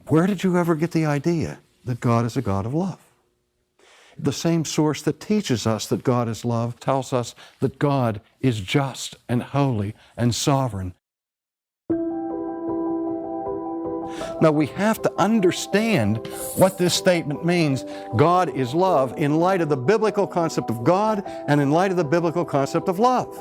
Where did you ever get the idea that God is a God of love? The same source that teaches us that God is love tells us that God is just and holy and sovereign. Now we have to understand what this statement means. God is love in light of the biblical concept of God and in light of the biblical concept of love.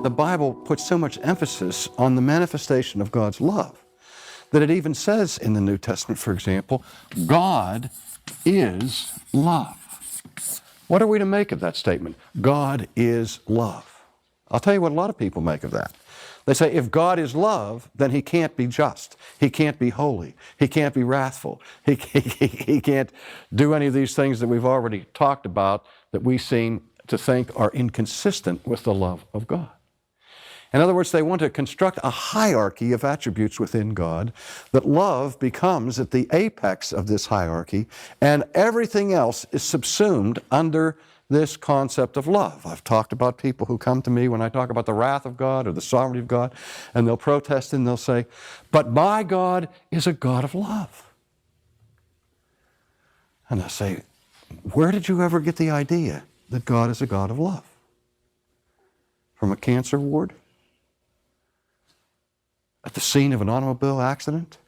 The Bible puts so much emphasis on the manifestation of God's love that it even says in the New Testament, for example, God is love. What are we to make of that statement? God is love. I'll tell you what a lot of people make of that. They say, if God is love, then He can't be just. He can't be holy. He can't be wrathful. He can't do any of these things that we've already talked about that we seem to think are inconsistent with the love of God. In other words, they want to construct a hierarchy of attributes within God, that love becomes at the apex of this hierarchy, and everything else is subsumed under this concept of love. I've talked about people who come to me when I talk about the wrath of God or the sovereignty of God, and they'll protest and they'll say, but my God is a God of love. And I say, where did you ever get the idea that God is a God of love? From a cancer ward? At the scene of an automobile accident?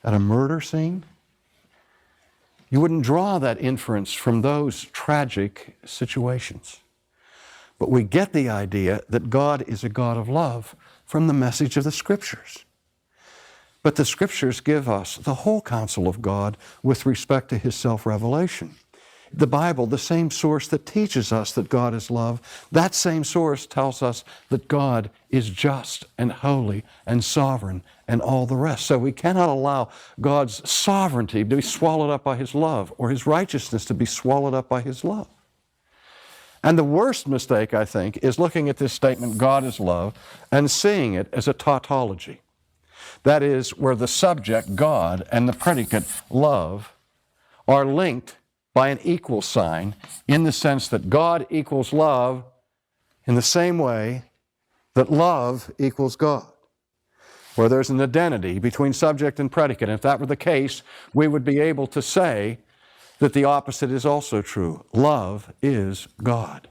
At a murder scene? You wouldn't draw that inference from those tragic situations. But we get the idea that God is a God of love from the message of the Scriptures. But the Scriptures give us the whole counsel of God with respect to His self-revelation. The Bible, the same source that teaches us that God is love, that same source tells us that God is just and holy and sovereign and all the rest. So we cannot allow God's sovereignty to be swallowed up by His love or His righteousness to be swallowed up by His love. And the worst mistake, I think, is looking at this statement, God is love, and seeing it as a tautology. That is, where the subject, God, and the predicate, love, are linked by an equal sign, in the sense that God equals love in the same way that love equals God, where there's an identity between subject and predicate. And if that were the case, we would be able to say that the opposite is also true. Love is God.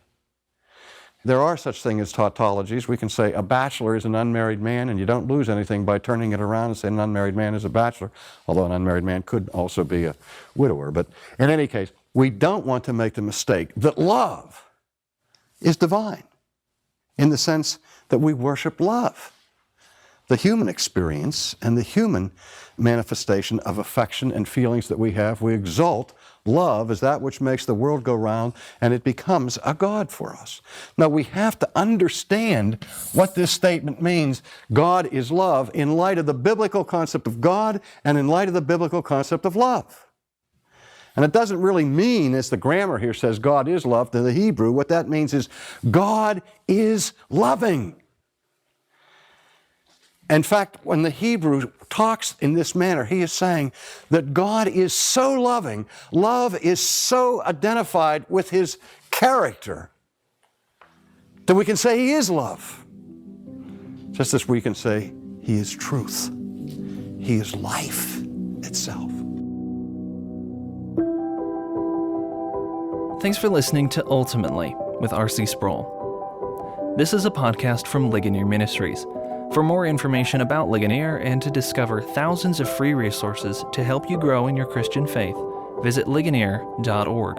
There are such things as tautologies. We can say a bachelor is an unmarried man, and you don't lose anything by turning it around and saying an unmarried man is a bachelor, although an unmarried man could also be a widower. But in any case, we don't want to make the mistake that love is divine, in the sense that we worship love. The human experience and the human manifestation of affection and feelings that we have, we exalt love as that which makes the world go round, and it becomes a God for us. Now we have to understand what this statement means. God is love in light of the biblical concept of God and in light of the biblical concept of love. And it doesn't really mean, as the grammar here says, God is love to the Hebrew. What that means is God is loving. In fact, when the Hebrew talks in this manner, he is saying that God is so loving, love is so identified with His character, that we can say He is love. Just as we can say He is truth. He is life itself. Thanks for listening to Ultimately with R.C. Sproul. This is a podcast from Ligonier Ministries. For more information about Ligonier and to discover thousands of free resources to help you grow in your Christian faith, visit ligonier.org.